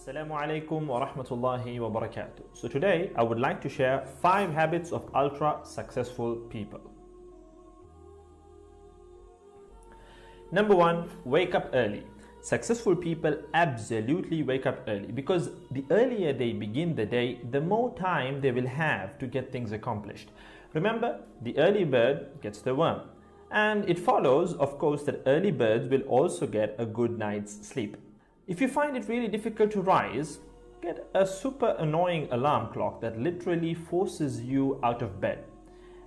Assalamu alaikum wa rahmatullahi wa barakatuh. So today I would like to share 5 habits of ultra successful people. Number 1, wake up early. Successful people absolutely wake up early because the earlier they begin the day, the more time they will have to get things accomplished. Remember, the early bird gets the worm. And it follows, of course, that early birds will also get a good night's sleep. If you find it really difficult to rise, get a super annoying alarm clock that literally forces you out of bed.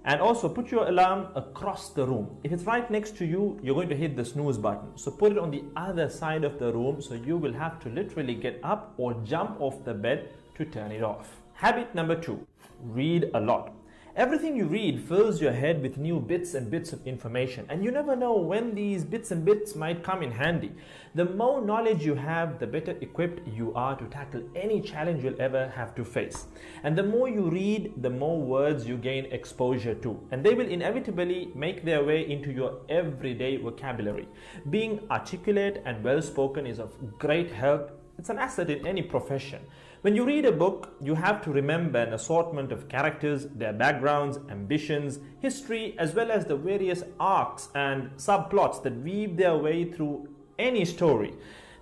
And also put your alarm across the room. If it's right next to you, you're going to hit the snooze button. So put it on the other side of the room so you will have to literally get up or jump off the bed to turn it off. Habit number 2, read a lot. Everything you read fills your head with new bits and bits of information, and you never know when these bits and bits might come in handy. The more knowledge you have, the better equipped you are to tackle any challenge you'll ever have to face. And the more you read, the more words you gain exposure to, and they will inevitably make their way into your everyday vocabulary. Being articulate and well-spoken is of great help. It's an asset in any profession. When you read a book, you have to remember an assortment of characters, their backgrounds, ambitions, history, as well as the various arcs and subplots that weave their way through any story.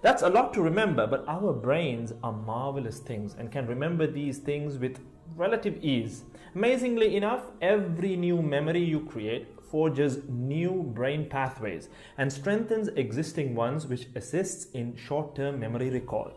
That's a lot to remember, but our brains are marvelous things and can remember these things with relative ease. Amazingly enough, every new memory you create forges new brain pathways and strengthens existing ones, which assists in short-term memory recall.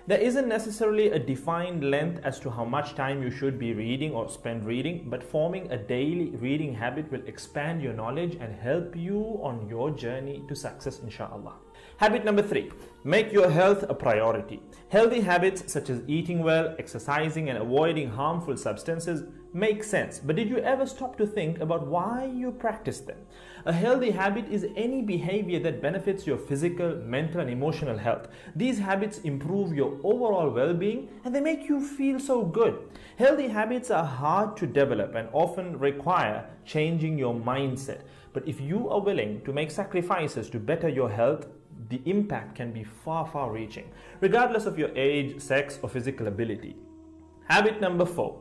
There isn't necessarily a defined length as to how much time you should be reading or spend reading, but forming a daily reading habit will expand your knowledge and help you on your journey to success, inshallah. Habit number 3, make your health a priority. Healthy habits such as eating well, exercising, and avoiding harmful substances make sense, but did you ever stop to think about why you practice them? A healthy habit is any behavior that benefits your physical, mental, and emotional health. These habits improve your overall well-being and they make you feel so good. Healthy habits are hard to develop and often require changing your mindset. But if you are willing to make sacrifices to better your health, the impact can be far reaching, regardless of your age, sex, or physical ability. Habit number 4.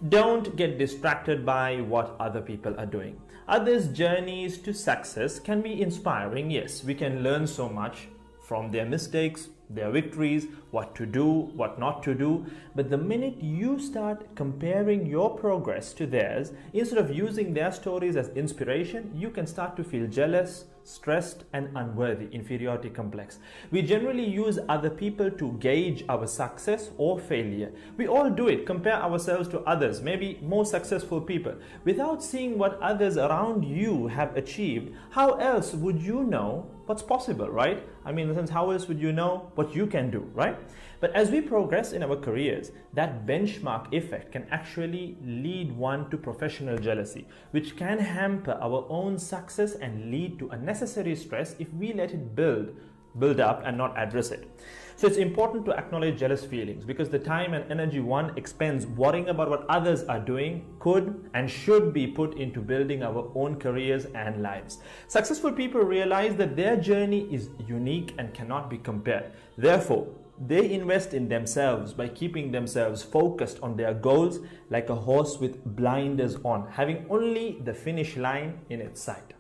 Don't get distracted by what other people are doing. Others' journeys to success can be inspiring. Yes, we can learn so much from their mistakes, their victories, what to do, what not to do. But the minute you start comparing your progress to theirs, instead of using their stories as inspiration, you can start to feel jealous, stressed, and unworthy, inferiority complex. We generally use other people to gauge our success or failure. We all do it, compare ourselves to others, maybe more successful people. Without seeing what others around you have achieved, how else would you know what's possible, right? I mean, in the sense, how else would you know what you can do, right? But as we progress in our careers, that benchmark effect can actually lead one to professional jealousy, which can hamper our own success and lead to unnecessary stress if we let it build up and not address it. So it's important to acknowledge jealous feelings because the time and energy one expends worrying about what others are doing could and should be put into building our own careers and lives. Successful people realize that their journey is unique and cannot be compared. Therefore, they invest in themselves by keeping themselves focused on their goals like a horse with blinders on, having only the finish line in its sight.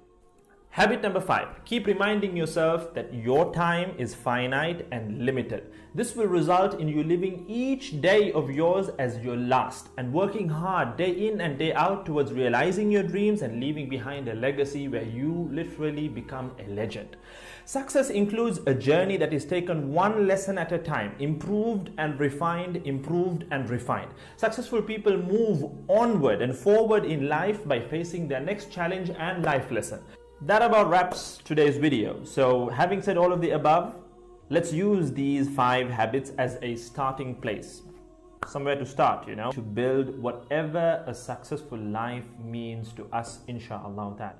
Habit number 5, keep reminding yourself that your time is finite and limited. This will result in you living each day of yours as your last and working hard day in and day out towards realizing your dreams and leaving behind a legacy where you literally become a legend. Success includes a journey that is taken one lesson at a time, improved and refined, improved and refined. Successful people move onward and forward in life by facing their next challenge and life lesson. That about wraps today's video. So having said all of the above, let's use these 5 habits as a starting place. Somewhere to start, to build whatever a successful life means to us, inshallah.